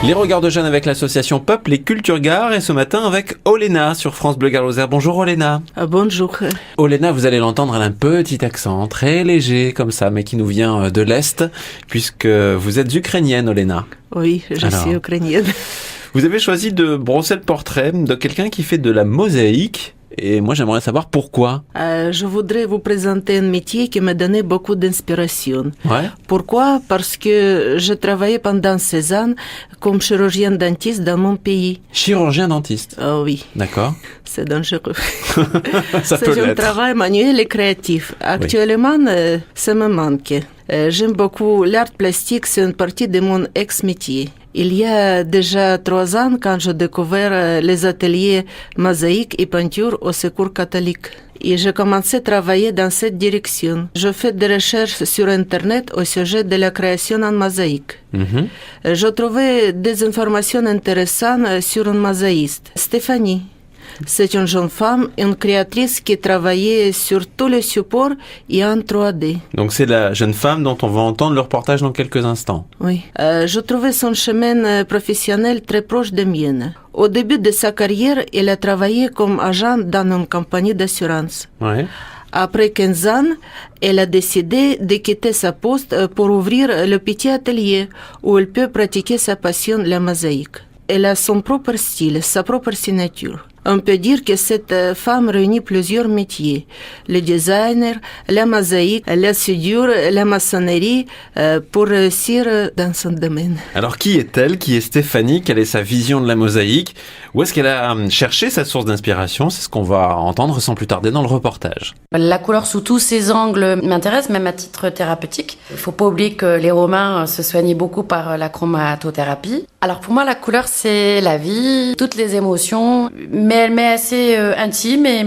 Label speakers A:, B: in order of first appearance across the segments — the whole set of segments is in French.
A: Les regards de jeunes avec l'association Peuple et Culture Gare et ce matin avec Olena sur France Bleu Gare-Lozère. Bonjour Olena.
B: Bonjour.
A: Olena, vous allez l'entendre, elle a un petit accent très léger comme ça, mais qui nous vient de l'Est, puisque vous êtes ukrainienne Olena.
B: Oui, je suis ukrainienne.
A: Vous avez choisi de brosser le portrait de quelqu'un qui fait de la mosaïque. Et moi, j'aimerais savoir pourquoi.
B: Je voudrais vous présenter un métier qui m'a donné beaucoup d'inspiration.
A: Ouais.
B: Pourquoi? Parce que je travaillais pendant 16 ans comme chirurgien-dentiste dans mon pays.
A: Chirurgien-dentiste.
B: Oui.
A: D'accord.
B: C'est dangereux.
A: Ça peut
B: C'est un
A: l'être.
B: travail manuel et créatif. Actuellement, ça me manque. J'aime beaucoup l'art plastique, c'est une partie de mon ex-métier. Il y a déjà 3 ans, quand j'ai découvert les ateliers mosaïque et peinture au Secours catholique. Et j'ai commencé à travailler dans cette direction. Je fais des recherches sur Internet au sujet de la création en mosaïque. J'ai trouvé des informations intéressantes sur une mosaïste, Stéphanie. C'est une jeune femme, une créatrice qui travaillait sur tous les supports et en 3D.
A: Donc c'est la jeune femme dont on va entendre le reportage dans quelques instants.
B: Oui. Je trouvais son chemin professionnel très proche de mien. Au début de sa carrière, elle a travaillé comme agent dans une compagnie d'assurance.
A: Ouais.
B: Après 15 ans, elle a décidé de quitter sa poste pour ouvrir le petit atelier où elle peut pratiquer sa passion, la mosaïque. Elle a son propre style, sa propre signature. On peut dire que cette femme réunit plusieurs métiers. Le designer, la mosaïque, la soudure, la maçonnerie, pour réussir dans son domaine.
A: Alors qui est-elle? Qui est Stéphanie? Quelle est sa vision de la mosaïque? Où est-ce qu'elle a cherché sa source d'inspiration? C'est ce qu'on va entendre sans plus tarder dans le reportage.
C: La couleur sous tous ses angles m'intéresse, même à titre thérapeutique. Il ne faut pas oublier que les Romains se soignaient beaucoup par la chromatothérapie. Alors pour moi, la couleur, c'est la vie, toutes les émotions, mais elle m'est assez intime et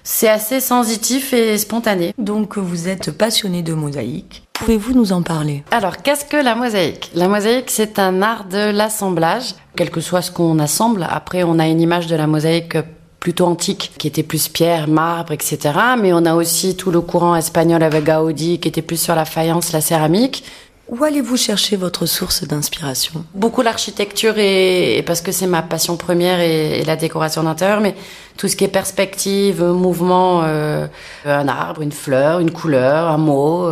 C: c'est assez sensitif et spontané.
D: Donc vous êtes passionné de mosaïque. Pouvez-vous nous en parler?
C: Alors, qu'est-ce que la mosaïque? La mosaïque, c'est un art de l'assemblage, quel que soit ce qu'on assemble. Après, on a une image de la mosaïque plutôt antique, qui était plus pierre, marbre, etc. Mais on a aussi tout le courant espagnol avec Gaudi, qui était plus sur la faïence, la céramique.
D: Où allez-vous chercher votre source d'inspiration?
C: Beaucoup l'architecture, et parce que c'est ma passion première, et la décoration d'intérieur, mais tout ce qui est perspective, mouvement, un arbre, une fleur, une couleur, un mot.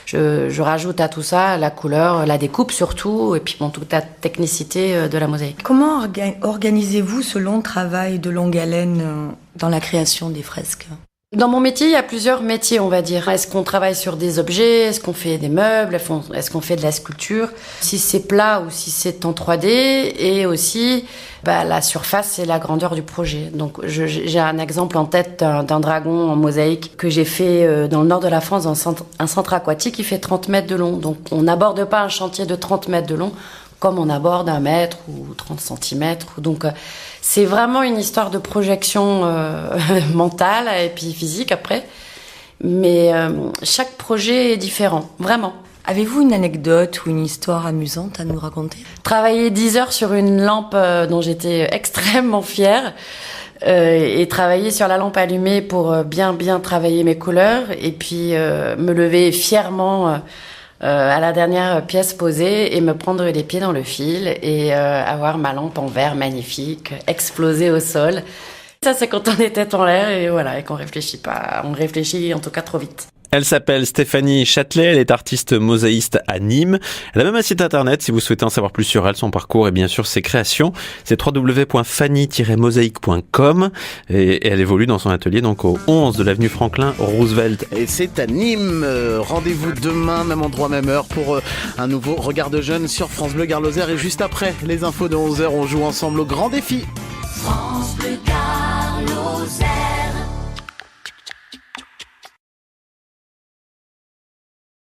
C: Je rajoute à tout ça la couleur, la découpe surtout, et puis bon, toute la technicité de la mosaïque.
D: Comment organisez-vous ce long travail de longue haleine dans la création des fresques?
C: Dans mon métier, il y a plusieurs métiers, on va dire. Est-ce qu'on travaille sur des objets? Est-ce qu'on fait des meubles? Est-ce qu'on fait de la sculpture? Si c'est plat ou si c'est en 3D. Et aussi, la surface et la grandeur du projet. Donc, j'ai un exemple en tête d'un dragon en mosaïque que j'ai fait dans le nord de la France, dans un centre aquatique qui fait 30 mètres de long. Donc, on n'aborde pas un chantier de 30 mètres de long comme on aborde 1 mètre ou 30 centimètres. Donc, c'est vraiment une histoire de projection mentale et puis physique après. Mais chaque projet est différent, vraiment.
D: Avez-vous une anecdote ou une histoire amusante à nous raconter?
C: Travailler 10 heures sur une lampe dont j'étais extrêmement fière. Et travailler sur la lampe allumée pour bien travailler mes couleurs. Et puis me lever fièrement à la dernière pièce posée et me prendre les pieds dans le fil et avoir ma lampe en verre magnifique exploser au sol. Ça, c'est quand on est tête en l'air et voilà, et qu'on réfléchit pas. On réfléchit en tout cas trop vite.
A: Elle s'appelle Stéphanie Châtelet, elle est artiste mosaïste à Nîmes. Elle a même un site internet si vous souhaitez en savoir plus sur elle, son parcours et bien sûr ses créations. C'est www.fanny-mosaïque.com et elle évolue dans son atelier donc au 11 de l'avenue Franklin Roosevelt.
E: Et c'est à Nîmes. Rendez-vous demain, même endroit, même heure pour un nouveau Regard de Jeunes sur France Bleu Gare-Lozère. Et juste après les infos de 11h, on joue ensemble au grand défi.
F: France Bleu Gare-Lozère.